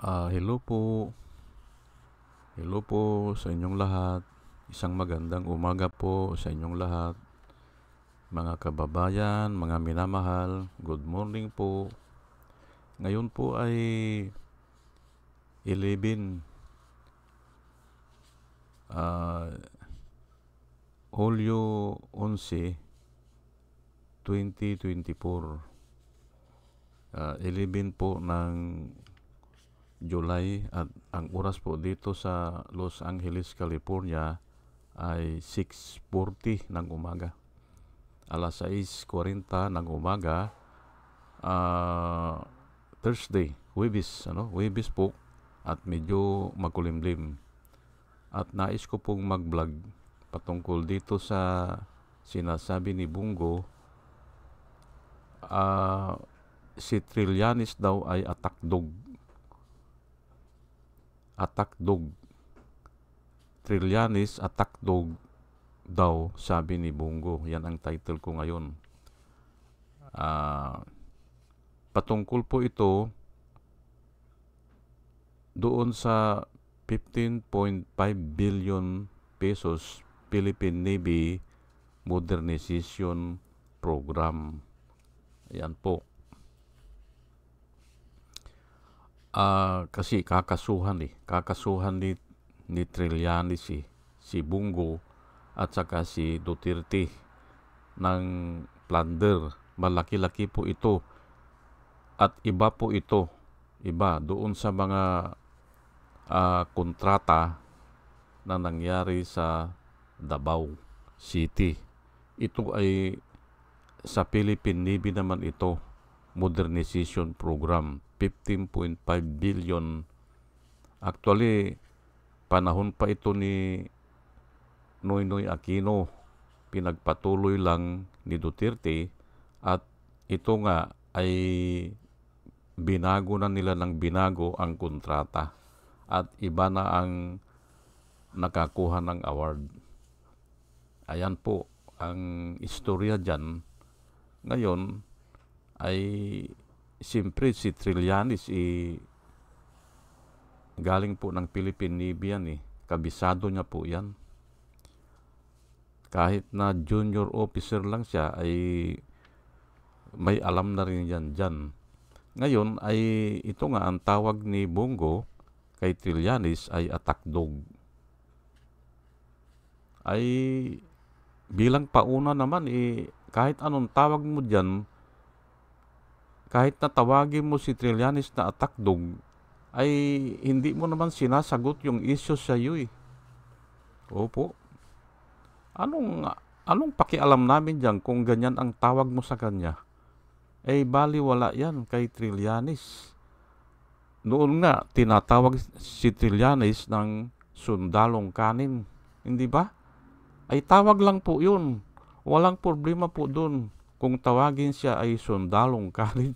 Hello po. Hello po sa inyong lahat. Isang magandang umaga po sa inyong lahat. Mga kababayan, mga minamahal, good morning po. Ngayon po ay 11 Hulyo 11, 2024. 11 po ng July at ang oras po dito sa Los Angeles, California ay 6:40 ng umaga. Alas 6:40 ng umaga, Thursday, Huwebes po at medyo makulimlim. At nais ko pong mag-vlog patungkol dito sa sinasabi ni Bungo, si Trillanes daw ay attack dog. Trillanes attack dog daw, sabi ni Bungo. Yan ang title ko ngayon. Patungkol po ito doon sa 15.5 billion pesos Philippine Navy Modernization Program. Ayan po. Kasi kakasuhan ni Trillanes si Bungo at saka si Duterte ng plunder. Malaki-laki po ito at iba po ito. Iba doon sa mga kontrata na nangyari sa Davao City. Ito ay sa Philippine Navy naman ito, modernization program, 15.5 billion. Actually, panahon pa ito ni Noynoy Aquino, pinagpatuloy lang ni Duterte at ito nga ay binago na nila ng binago ang kontrata at iba na ang nakakuha ng award. Ayan po ang istorya dyan. Ngayon ay siyempre si Trillanes galing po ng Philippine Navy yan kabisado niya po yan. Kahit na junior officer lang siya ay may alam na rin yan dyan. Ngayon ay ito nga ang tawag ni Bungo kay Trillanes ay attack dog. Ay bilang pauna naman kahit anong tawag mo dyan, kahit na tawagin mo si Trillanes na attack dog, ay hindi mo naman sinasagot yung issue sa iyo Opo. Anong pakialam namin dyan kung ganyan ang tawag mo sa kanya? Baliwala yan kay Trillanes. Noon nga, tinatawag si Trillanes ng sundalong kanin. Hindi ba? Ay tawag lang po yun. Walang problema po dun. Kung tawagin siya ay sundalong kanin,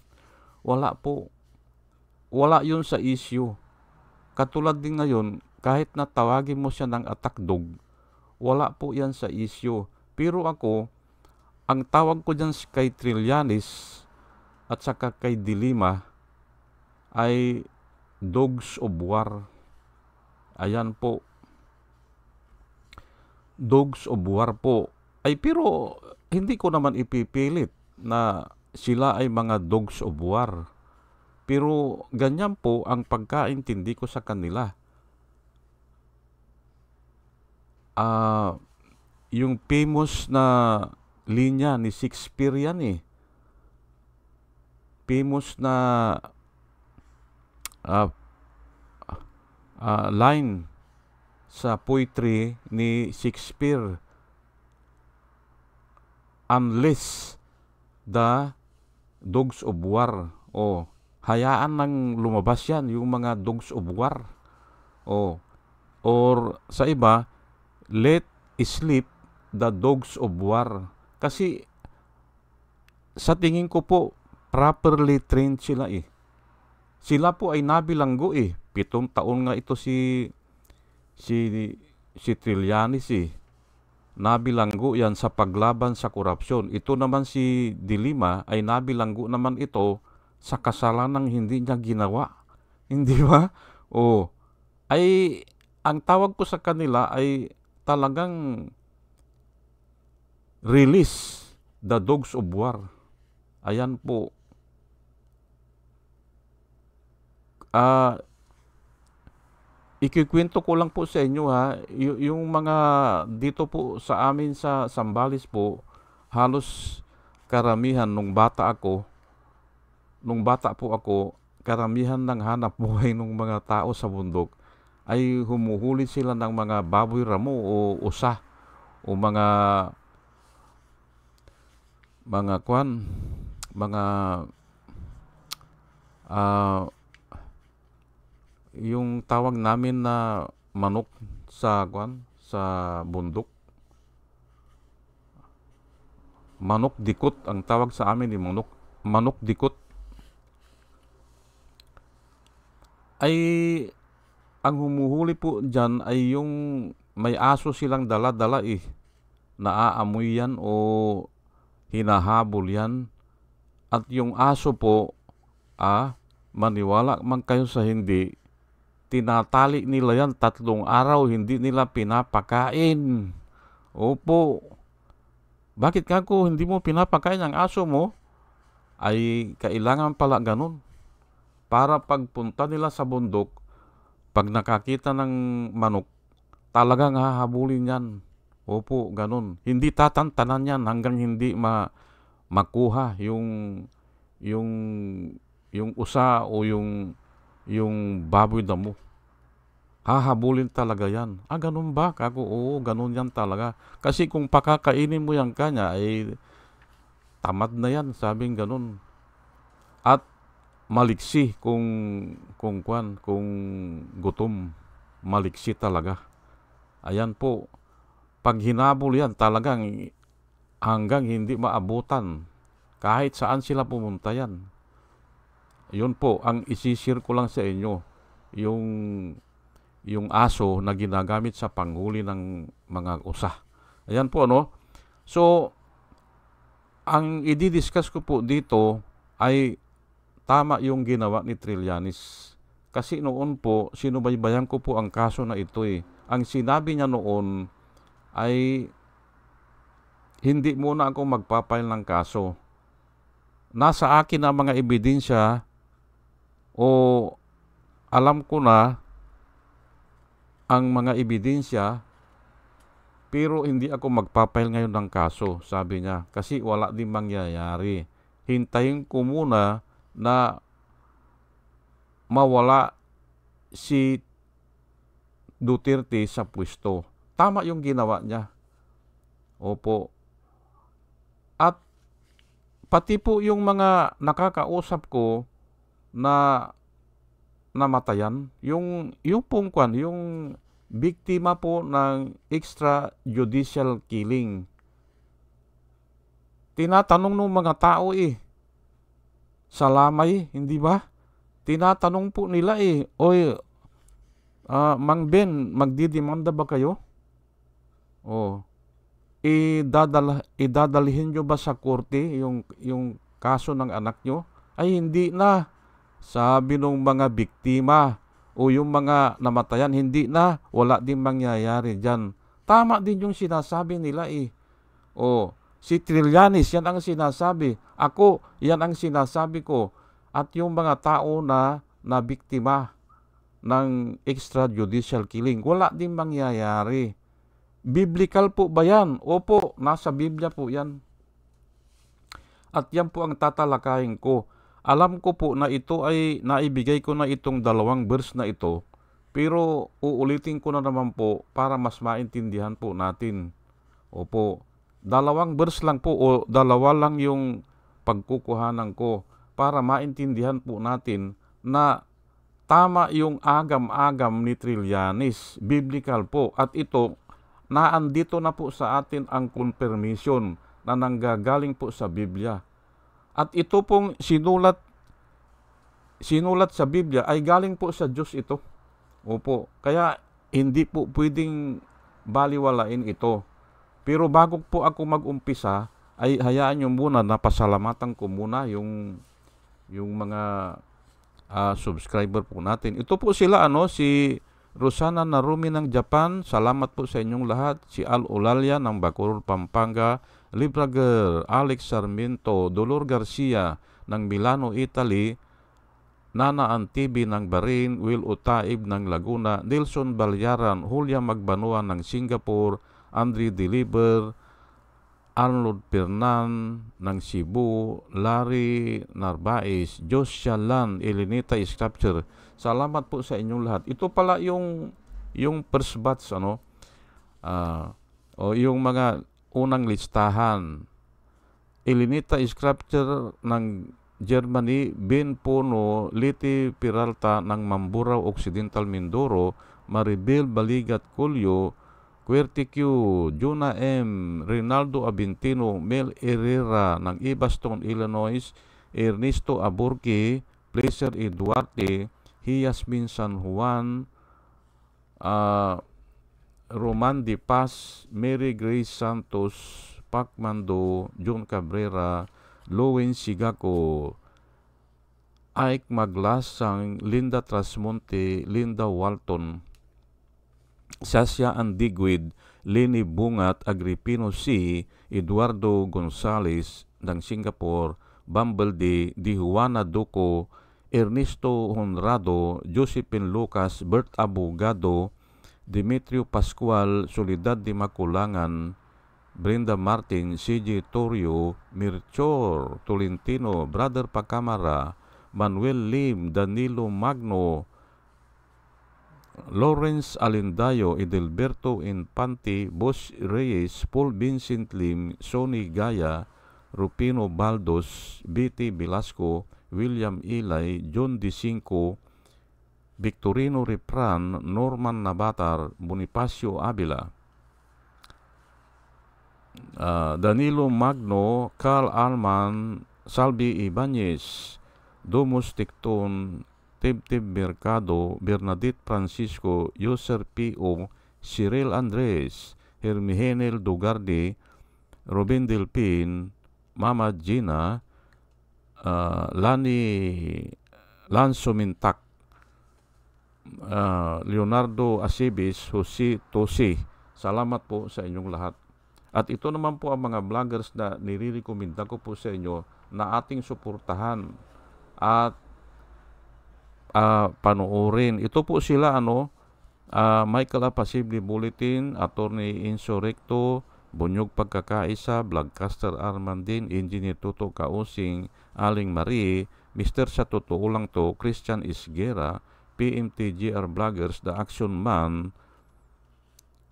wala po. Wala yun sa issue. Katulad din ngayon, kahit na tawagin mo siya ng attack dog, wala po yan sa issue. Pero ako, ang tawag ko dyan kay Trillanes at saka kay Dilima ay dogs of war. Ayan po. Dogs of war po. Pero hindi ko naman ipipilit na sila ay mga dogs of war. Pero ganyan po ang pagkaintindi ko sa kanila. Yung famous na linya ni Shakespeare yan Famous na line sa poetry ni Shakespeare. Unless the dogs of war. Hayaan nang lumabas yan, yung mga dogs of war. Or sa iba, let sleep the dogs of war. Kasi sa tingin ko po, properly trained sila Sila po ay nabilanggo 7 taon nga ito si Trillanes nabilanggo yan sa paglaban sa korupsyon. Ito naman si Dilima ay nabilanggo naman ito sa kasalanang hindi niya ginawa. Hindi ba? O, ay ang tawag po sa kanila ay talagang release the dogs of war. Ayan po. Ikikwento ko lang po sa inyo ha, yung mga dito po sa amin sa Sambales po, halos karamihan nung bata po ako, karamihan ng hanap buhay ng mga tao sa bundok ay humuhuli sila ng mga baboy ramo o usa o mga kwan, mga ah, yung tawag namin na manok sa kwan, sa bundok. Manok dikot ang tawag sa amin ni manok dikot ay ang humuhuli po dyan ay yung may aso silang dala-dala naaamoy yan o hinahabol yan at yung aso po maniwala man kayo sa hindi, tinatali nila yan 3 araw, hindi nila pinapakain. Opo. Bakit kako hindi mo pinapakain ang aso mo? Ay kailangan pala ganun. Para pagpunta nila sa bundok, pag nakakita ng manok, talagang hahabulin yan. Opo, ganun. Hindi tatantanan yan hanggang hindi makuha yung usa o yung baboy damo. Hahabulin talaga yan. Ganun ba? Kako, oo, ganun yan talaga. Kasi kung pakakainin mo yan kanya, ay tamad na yan, sabing ganun. At maliksi kung gutom. Maliksi talaga. Ayan po. Pag hinabol yan, talagang hanggang hindi maabutan. Kahit saan sila pumunta yan. Yun po, ang isishare ko lang sa inyo. Yung aso na ginagamit sa panghuli ng mga usa. Ayan po, no? So, ang i-discuss ko po dito ay tama yung ginawa ni Trillanes. Kasi noon po, sinubaybayan ko po ang kaso na ito Ang sinabi niya noon ay hindi muna ako magpapail ng kaso. Nasa akin ang mga ebidensya o alam ko na ang mga ebidensya pero hindi ako magpapail ngayon ng kaso, sabi niya. Kasi wala din mangyayari. Hintayin ko muna na mawala si Duterte sa pwesto. Tama yung ginawa niya. Opo. At pati po yung mga nakakausap ko na namatayan, yung biktima po ng extrajudicial killing. Tinatanong ng mga tao sa lamay, hindi ba? Tinatanong po nila oy, Mang Ben, magdidemanda ba kayo? Idadalhin nyo ba sa korte yung kaso ng anak nyo? Ay hindi na. Sabi nung mga biktima o yung mga namatayan, hindi na. Wala din mangyayari dyan. Tama din yung sinasabi nila si Trillanes, yan ang sinasabi. Ako, yan ang sinasabi ko. At yung mga tao na biktima ng extrajudicial killing, wala din mangyayari. Biblical po ba yan? Opo, nasa Biblia po yan. At yan po ang tatalakayin ko. Alam ko po na ito ay naibigay ko na itong 2 verse na ito, pero uulitin ko na naman po para mas maintindihan po natin. Opo, 2 verse lang po o 2 lang yung pagkukuhanan ko para maintindihan po natin na tama yung agam-agam ni Trillanes. Biblical po. At ito, naandito na po sa atin ang confirmation na nanggagaling po sa Biblia. At ito pong sinulat sa Biblia ay galing po sa Diyos ito. Opo. Kaya hindi po pwedeng baliwalain ito. Pero bago po ako mag-umpisa, ay hayaan nyo muna na pasalamatan ko muna yung mga subscriber po natin. Ito po sila, si Rosana Narumi ng Japan. Salamat po sa inyong lahat. Si Al Olalia ng Bacoor, Pampanga. Librager, Alex Sarmiento, Dolor Garcia ng Milano, Italy. Nana Antibi ng Bahrain, Will Utaib ng Laguna, Nelson Balyaran, Julia Magbanua ng Singapore, Andre Deliver, Arnold Pernan ng Cebu, Larry Narvaez, Joshua Lan, Elenita Sculpture. Salamat po sa inyong lahat. Ito pala yung first batch, o yung mga unang listahan. Elenita Sculpture ng Germany, Ben Pono, Liti Peralta ng Mamburao Occidental Mindoro, Maribel Baligat Culio, Querty Q, Juna M, Rinaldo Abintino, Mel Herrera ng Evanston, Illinois, Ernesto Aburque, Placer E. Duarte, Hiasmin San Juan, Roman Di Paz, Mary Grace Santos, Pacmando, John Cabrera, Lowen Sigako, Ike Maglasang, Linda Trasmonte, Linda Walton, Sasha Andigwid, Lenny Bungat, Agripino C, Eduardo Gonzales ng Singapore, Bumble Di Juana Duco, Ernesto Honrado, Josephine Lucas, Bert Abogado, Demetrio Pascual, Soledad Di Maculangan, Brenda Martin, CJ Torrio, Mirchor Tolentino, Brother Pacamara, Manuel Lim, Danilo Magno, Lawrence Alindayo, Edelberto Infante, Boss Reyes, Paul Vincent Lim, Sonny Gaya, Rupino Baldos, B.T. Velasco, William Ilay, John DeCinco, Victorino Repran, Norman Nabatar, Bonifacio Avila, Danilo Magno, Carl Alman, Salvi Ibanez, Domus Ticton, Tibtib Mercado, Bernadette Francisco, Yoser P.O., Cyril Andres, Hermihenel Dugardi, Robin Delpin, Mama Gina, Lanzo Mintak, Leonardo Asibis, Jose Tosi. Salamat po sa inyong lahat. At ito naman po ang mga vloggers na nire-recommenda ko po sa inyo na ating suportahan at panoorin. Ito po sila, Michael Apasible Bulletin, Attorney Insurrecto, Bunyog Pagkakaisa, Vlogcaster Armandin, Engineer Tuto Kausing, Aling Marie, Mr. Sa Totoo Lang To, Christian Isguera, PMTGR Vloggers, The Action Man,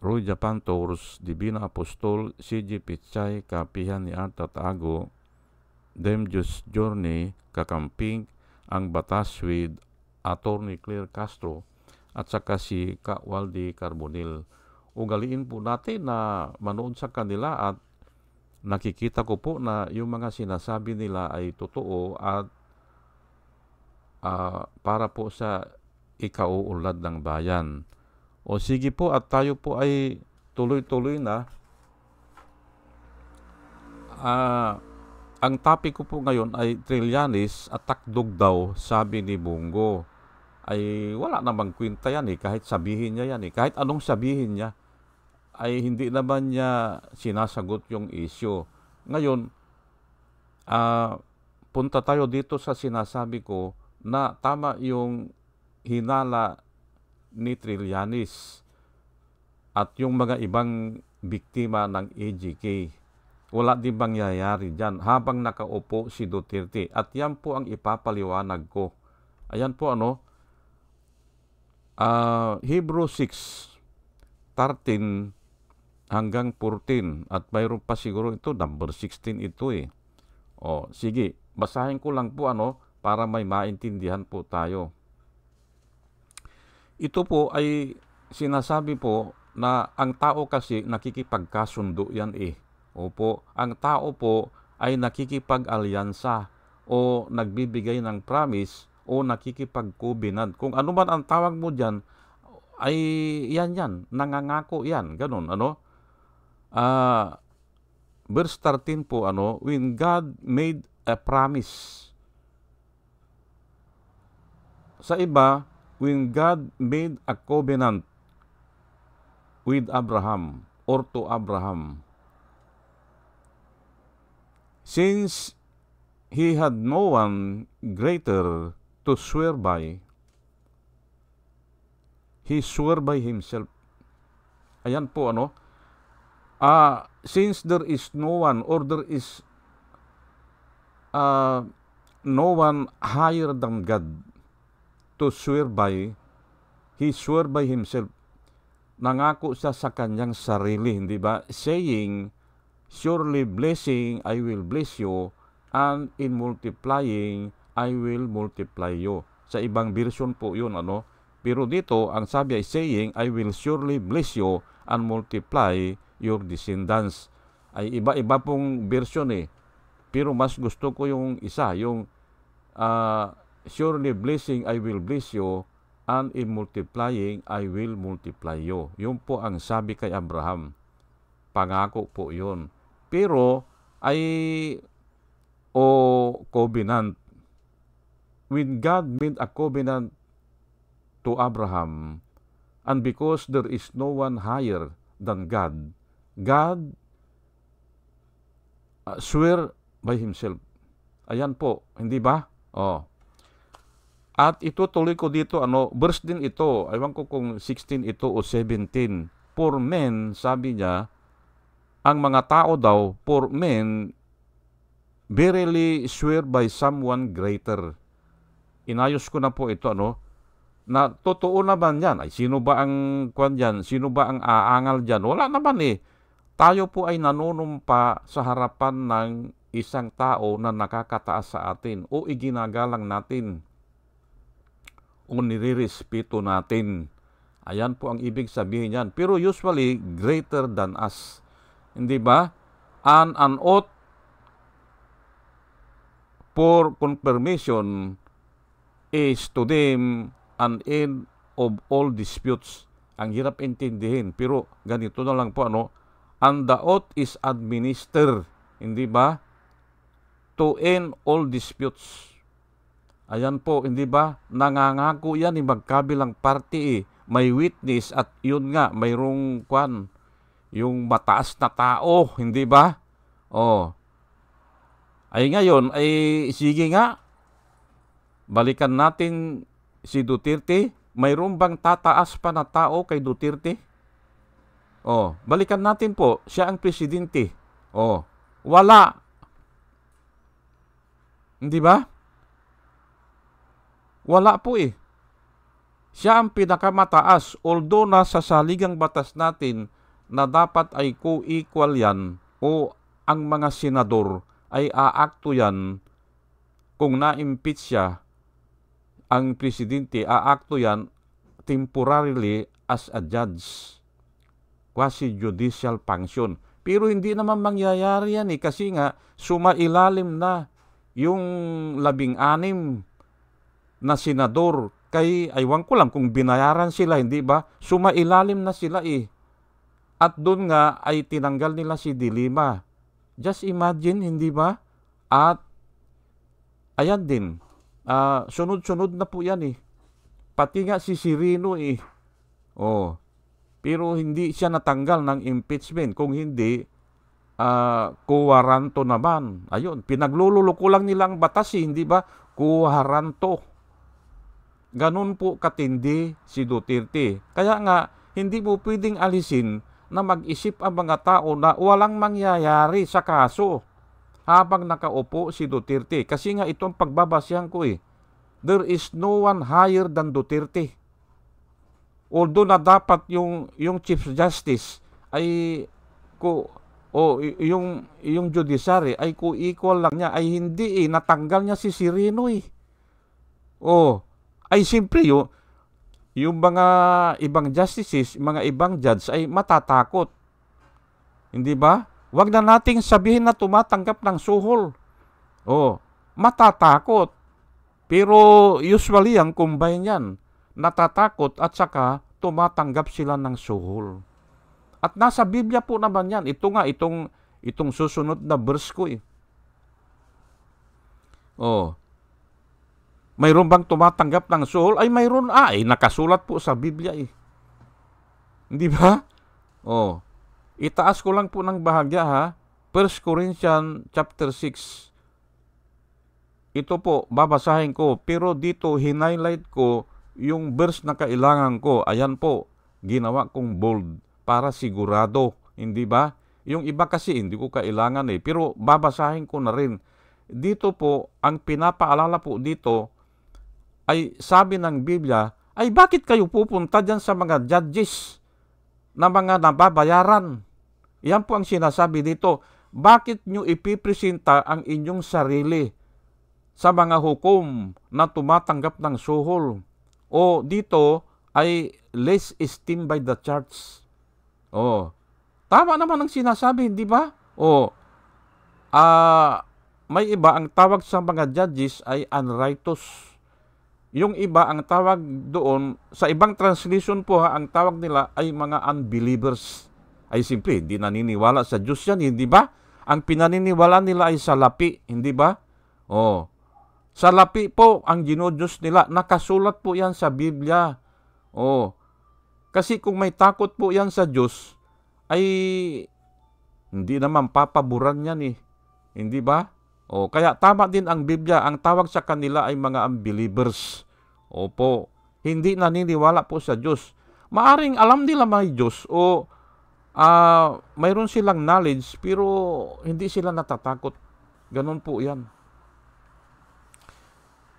Roy Japan Tours, Divina Apostol, CG Pichay, Kapihan ni Arta Tago, Demjus Journey, Kakamping, Ang Batas with Attorney Claire Castro, at saka si Ka Waldi Carbonil. Ugaliin po natin na manood sa kanila at nakikita ko po na yung mga sinasabi nila ay totoo at para po sa ikauunlad ng bayan. O sige po, at tayo po ay tuloy-tuloy na. Ang topic ko po ngayon ay Trillanes at takdog daw, sabi ni Bungo. Ay wala namang kwenta yan kahit sabihin niya yan kahit anong sabihin niya, ay hindi naman niya sinasagot yung issue. Ngayon, punta tayo dito sa sinasabi ko na tama yung hinala ni Trillanes at yung mga ibang biktima ng AGK. Wala din mangyayari dyan habang nakaupo si Duterte. At yan po ang ipapaliwanag ko. Ayan po Hebrew 6:13 hanggang 14. At mayroon pa siguro ito, number 16 ito sige, basahin ko lang po para may maintindihan po tayo. Ito po ay sinasabi po na ang tao kasi nakikipagkasundo yan Opo, ang tao po ay nakikipag-alyansa o nagbibigay ng promise o nakikipag-covenant. Kung ano man ang tawag mo dyan, ay yan, nangangako yan, ganun, verse 13 po, when God made a promise sa iba, when God made a covenant with Abraham or to Abraham, since he had no one greater to swear by, he swore by himself. Ayan po since there is no one or there is no one higher than God to swear by, he swore by himself. Nangako siya sa kanyang sarili, hindi ba? Saying, surely blessing, I will bless you, and in multiplying, I will multiply you. Sa ibang version po yun, Pero dito, ang sabi ay saying, I will surely bless you and multiply your descendants. Ay iba-iba pong version Pero mas gusto ko yung isa, yung surely blessing, I will bless you, and in multiplying, I will multiply you. Yun po ang sabi kay Abraham. Pangako po yun. Pero ay covenant. When God made a covenant to Abraham, and because there is no one higher than God, God swear by himself. Ayan po, hindi ba? At itutuloy ko dito, verse din ito, ewan ko kung 16 ito o 17. For men, sabi niya, ang mga tao daw, for men, verily swear by someone greater. Inayos ko na po ito, na totoo naman yan. Ay, sino ba ang kwan dyan? Sino ba ang aangal dyan? Wala naman Tayo po ay nanunumpa sa harapan ng isang tao na nakakataas sa atin o iginagalang natin o nirirespeto natin. Ayan po ang ibig sabihin yan. Pero usually, greater than us. Hindi ba? And an oath for confirmation is to them an end of all disputes. Ang hirap intindihin. Pero ganito na lang po, And the oath is administered. Hindi ba? To end all disputes. Ayan po, hindi ba? Nangangako yan magkabilang party May witness at yun nga, mayroong yung mataas na tao, hindi ba? Ay ngayon, sige nga, balikan natin si Duterte. Mayroon bang tataas pa na tao kay Duterte? Balikan natin po, siya ang presidente. Wala. Hindi ba? Wala po Siya ang pinakamataas, although nasa saligang batas natin na dapat ay co-equal yan o ang mga senador ay aakto yan kung na-impeach siya, ang presidente aakto yan temporarily as a judge, quasi-judicial function. Pero hindi naman mangyayari yan kasi nga sumailalim na yung 16 na senador kay aywan ko lang kung binayaran sila, hindi ba? Sumailalim na sila At doon nga ay tinanggal nila si De Lima. Just imagine, hindi ba? At ayan din, sunod-sunod na po yan Pati nga si Sirino Pero hindi siya natanggal ng impeachment. Kung hindi, kuwaranto naman. Ayun, pinaglululoko lang nilang batas hindi ba? Kuwaranto. Ganun po katindi si Duterte. Kaya nga, hindi mo pwedeng alisin na mag-isip ang mga tao na walang mangyayari sa kaso habang nakaupo si Duterte. Kasi nga itong pagbabasyahan ko there is no one higher than Duterte. Although na dapat yung Chief Justice ay yung judiciary ay co-equal lang niya, ay hindi natanggal niya si Sirino ay siyempre yung mga ibang justices, mga ibang judge ay matatakot. Hindi ba? Huwag na nating sabihin na tumatanggap ng suhol. Matatakot. Pero usually ang combine yan. Natatakot at saka tumatanggap sila ng suhol. At nasa Biblia po naman yan. Ito nga, itong susunod na verse ko Mayroon bang tumatanggap ng suhol? Ay mayroon, nakasulat po sa Biblia eh. Hindi ba? Oh, itaas ko lang po ng bahagya ha. 1 Corinthians chapter 6. Ito po, babasahin ko. Pero dito, hinighlight ko yung verse na kailangan ko. Ayan po, ginawa kong bold para sigurado. Hindi ba? Yung iba kasi hindi ko kailangan eh. Pero babasahin ko na rin. Dito po, ang pinapaalala po dito ay sabi ng Biblia, ay bakit kayo pupunta dyan sa mga judges na mga nababayaran? Yan po ang sinasabi dito. Bakit nyo ipipresenta ang inyong sarili sa mga hukom na tumatanggap ng suhol? O dito ay less esteemed by the church. Tama naman ang sinasabi, di ba? May iba ang tawag sa mga judges ay unrighteous. Yung iba ang tawag doon, sa ibang translation po ang tawag nila ay mga unbelievers. Ay simple, hindi naniniwala sa Diyos yan, hindi ba? Ang pinaniniwala nila ay salapi, hindi ba? Salapi po ang ginudiyos nila. Nakasulat po yan sa Biblia. Kasi kung may takot po yan sa Diyos, ay hindi naman papaboran yan eh. Hindi ba? Kaya tama din ang Biblia. Ang tawag sa kanila ay mga unbelievers. Opo. Hindi naniniwala po sa Diyos. Maaring alam nila may Diyos o mayroon silang knowledge pero hindi sila natatakot. Ganon po yan.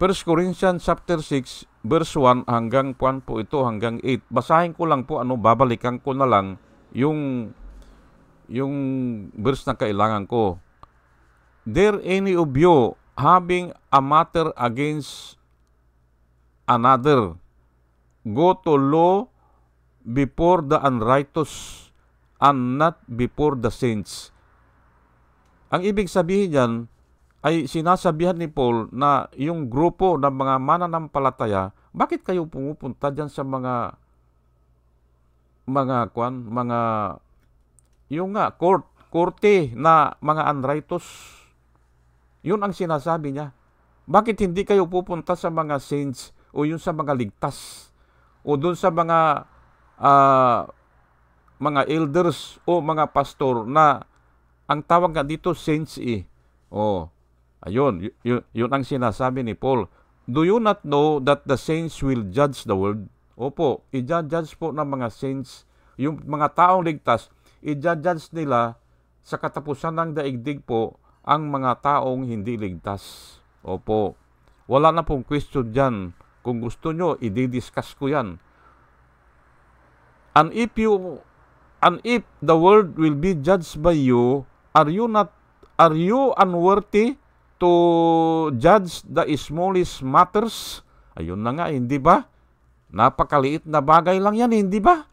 1 Corinthians chapter 6 verse 1 hanggang 1 po ito hanggang 8. Basahin ko lang po babalikan ko na lang yung verse na kailangan ko. There any of you having a matter against another, go to law before the unrighteous and not before the saints. Ang ibig sabihin niyan ay sinasabihan ni Paul na yung grupo ng mga mananampalataya, bakit kayo pumupunta diyan sa korte na mga unrighteous? Yun ang sinasabi niya. Bakit hindi kayo pupunta sa mga saints o yun sa mga ligtas o doon sa mga elders o mga pastor na ang tawag nga dito saints eh. Ayun, yun ang sinasabi ni Paul. Do you not know that the saints will judge the world? Opo, i-judge po ng mga saints, yung mga taong ligtas, i-judge nila sa katapusan ng daigdig po ang mga taong hindi ligtas. Opo. Wala na pong question dyan. Kung gusto nyo, i-discuss ko yan. And if the world will be judged by you, are you unworthy to judge the smallest matters? Ayun na nga, hindi ba? Napakaliit na bagay lang yan, hindi ba?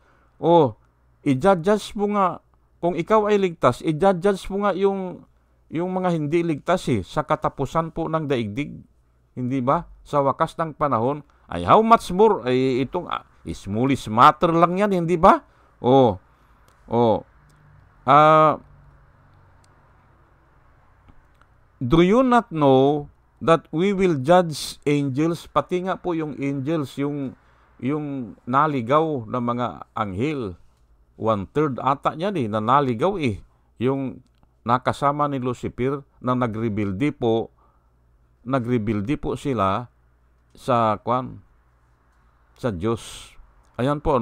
I-judge mo nga, kung ikaw ay ligtas, i-judge mo nga yung mga hindi ligtas sa katapusan po ng daigdig. Hindi ba? Sa wakas ng panahon, ay how much more, ay itong smallest matter lang yan, hindi ba? Do you not know that we will judge angels? Pati nga po yung angels, yung naligaw na mga anghel. 1/3 ata niyan na naligaw yung nakasama ni Lucifer na nagrebuildi po sila sa Diyos. Ayan po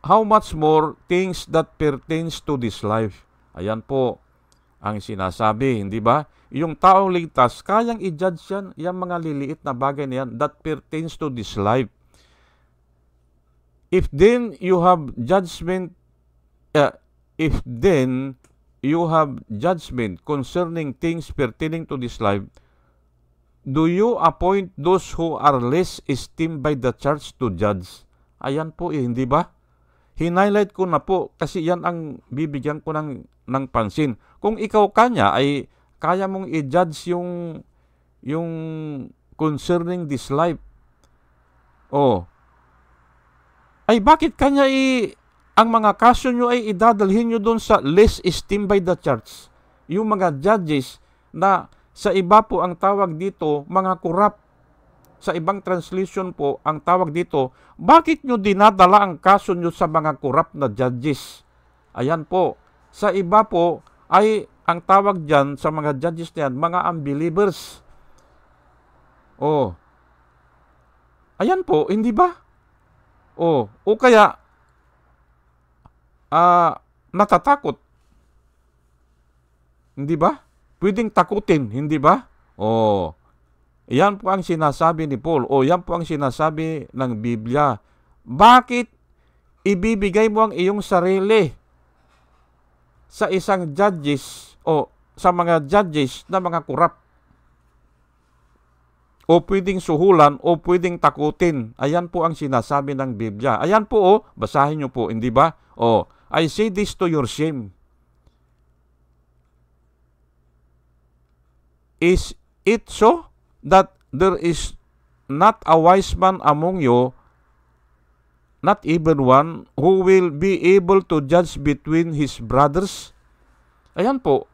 how much more things that pertains to this life. Ayan po ang sinasabi, hindi ba? Yung taong ligtas, kayang i-judge yan, yung mga liliit na bagay na yan that pertains to this life. If then you have judgment concerning things pertaining to this life, do you appoint those who are less esteemed by the church to judge? Ayan po hindi ba? Hinighlight ko na po kasi yan ang bibigyan ko ng pansin. Kung ikaw kanya ay kaya mong i-judge yung concerning this life. Ay bakit kanya ang mga kaso nyo ay idadalhin nyo doon sa less esteemed by the church? Yung mga judges na sa iba po ang tawag dito, mga corrupt. sa ibang translation po, ang tawag dito, bakit nyo dinadala ang kaso nyo sa mga corrupt na judges? Ayan po. Sa iba po, ay ang tawag dyan sa mga judges niyan, mga unbelievers. Oh. Ayan po, hindi ba? O kaya, natatakot. Hindi ba? Pwedeng takutin, hindi ba? Yan po ang sinasabi ni Paul. Yan po ang sinasabi ng Biblia. Bakit ibibigay mo ang iyong sarili sa isang judges o sa mga judges na mga corrupt? O pwedeng suhulan o pwedeng takutin. Ayan po ang sinasabi ng Biblia. Ayan po, basahin nyo po, hindi ba? I say this to your shame. Is it so that there is not a wise man among you, not even one, who will be able to judge between his brothers? Ayan po.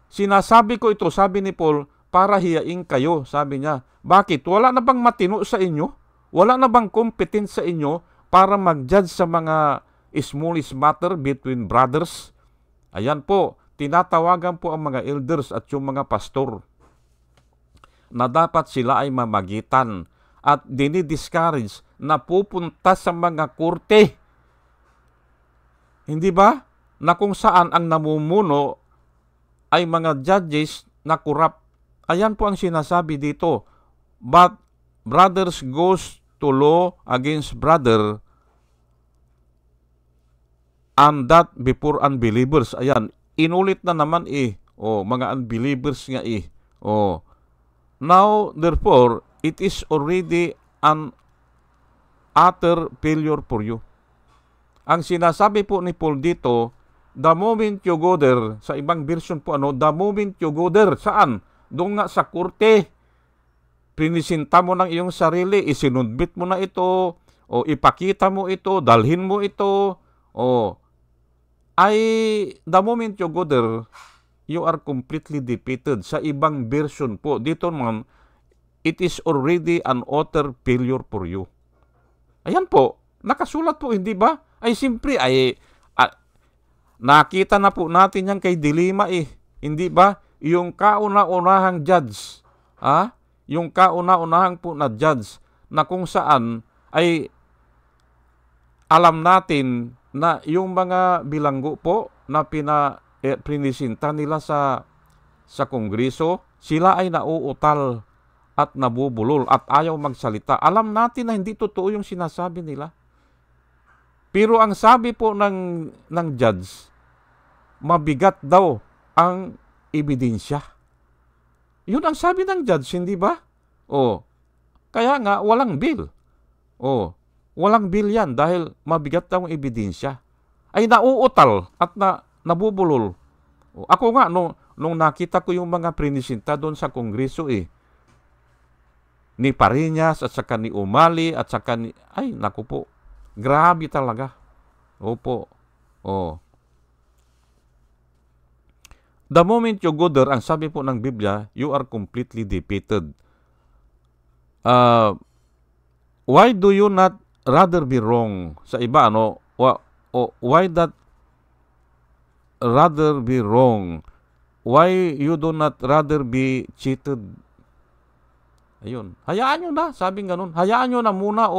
Sinasabi ko ito, sabi ni Paul, para hiyain kayo, sabi niya. Bakit? Wala na bang matino sa inyo? Wala na bang competent sa inyo para mag-judge sa mga smallest matter between brothers? Ayan po, tinatawagan po ang mga elders at yung mga pastor na dapat sila ay mamagitan at dinidiscourage na pupunta sa mga korte. Hindi ba? Na kung saan ang namumuno ay mga judges na corrupt. Ayan po ang sinasabi dito. But brothers goes to law against brother, and that before unbelievers. Ayan, inulit na naman mga unbelievers nga Now, therefore, it is already an utter failure for you. Ang sinasabi po ni Paul dito, the moment you go there, sa ibang version po, the moment you go there, saan? Doon nga sa korte. Prinisinta mo ng iyong sarili, isinudbit mo na ito, o ipakita mo ito, dalhin mo ito, the moment you go there, you are completely defeated. Sa ibang version po, dito naman, it is already an utter failure for you. Ayan po, nakasulat po, hindi ba? Ay simpre, nakita na po natin yan kay Dilima hindi ba? Yung kauna-unahang judge, yung kauna-unahang po na judge na kung saan ay alam natin na yung mga bilanggo po na prinisinta nila sa Kongreso, sila ay nauutal at nabubulol at ayaw magsalita. Alam natin na hindi totoo yung sinasabi nila. Pero ang sabi po ng judge, mabigat daw ang ebidensya. Yun ang sabi ng judge, hindi ba? Kaya nga, walang bill. Walang bill yan dahil mabigat daw ang ebidensya. Ay nauutal at nabubulol. Ako nga, nung nakita ko yung mga prinisinta doon sa Kongreso ni Pariñas at saka ni Umali at saka ni... Ay, naku po. Grabe talaga. Opo. The moment you go there, ang sabi po ng Biblia, you are completely defeated. Why do you not rather be wrong? Sa iba, why that rather be wrong? Why you do not rather be cheated? Ayun. Hayaan nyo na, sabing ganun. Hayaan nyo na muna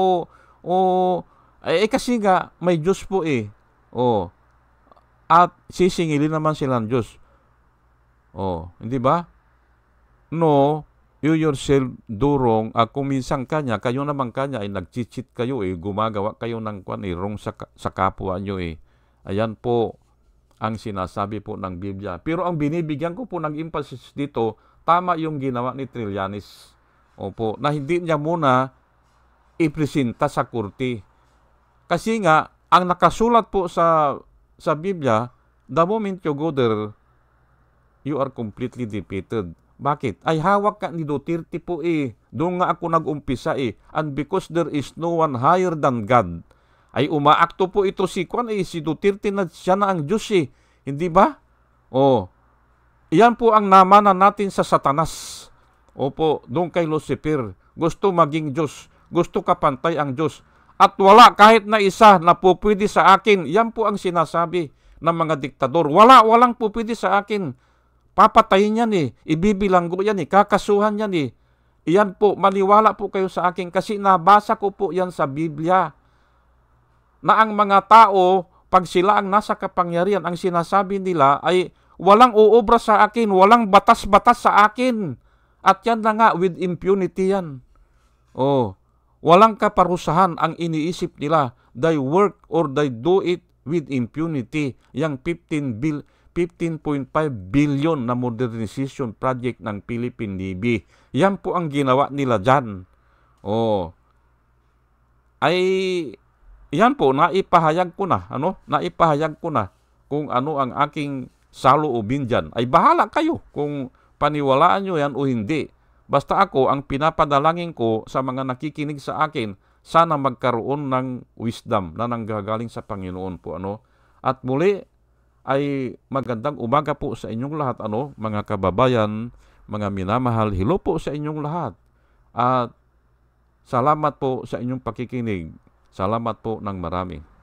kasi nga, may Diyos po at sisingilin naman sila ng Diyos. Hindi ba? No, you yourself do wrong. Kung minsan kayo naman kanya ay nag-cheat kayo gumagawa kayo ng wrong sa kapwa nyo Ayan po ang sinasabi po ng Biblia. Pero ang binibigyan ko po ng emphasis dito, tama yung ginawa ni Trillanes. Na hindi niya muna ipresenta sa korte. Kasi nga, ang nakasulat po sa Biblia, the moment you go there, you are completely defeated. Bakit? Ay hawak ka ni Duterte po Doon nga ako nag-umpisa And because there is no one higher than God, ay umaakto po ito si Duterte na siya na ang Diyos Hindi ba? Iyan po ang namanan natin sa Satanas. Doon kay Lucifer. gusto maging Diyos, gusto kapantay ang Diyos. At wala kahit na isa na pupwede sa akin. Yan po ang sinasabi ng mga diktador. Walang pupwede sa akin. Papatayin yan eh. Ibibilanggo yan eh. Kakasuhan yan eh. Iyan po, maniwala po kayo sa akin kasi nabasa ko po yan sa Biblia. Na ang mga tao, pag sila ang nasa kapangyarihan, ang sinasabi nila ay walang uobra sa akin, walang batas-batas sa akin. At yan na nga, with impunity yan. Oh, walang kaparusahan ang iniisip nila. They work or they do it with impunity. Yang 15.5 billion na modernization project ng Philippine Navy. Yan po ang ginawa nila dyan. Oh, ay yan po, naipahayag ko na. Naipahayag ko na kung ano ang aking saloobin dyan. Ay bahala kayo kung paniwalaan nyo yan o hindi. Basta ako, ang pinapadalangin ko sa mga nakikinig sa akin, sana magkaroon ng wisdom na nanggagaling sa Panginoon po. At muli, ay magandang umaga po sa inyong lahat, mga kababayan, mga minamahal. Hello po sa inyong lahat. At salamat po sa inyong pakikinig. Salamat po ng marami.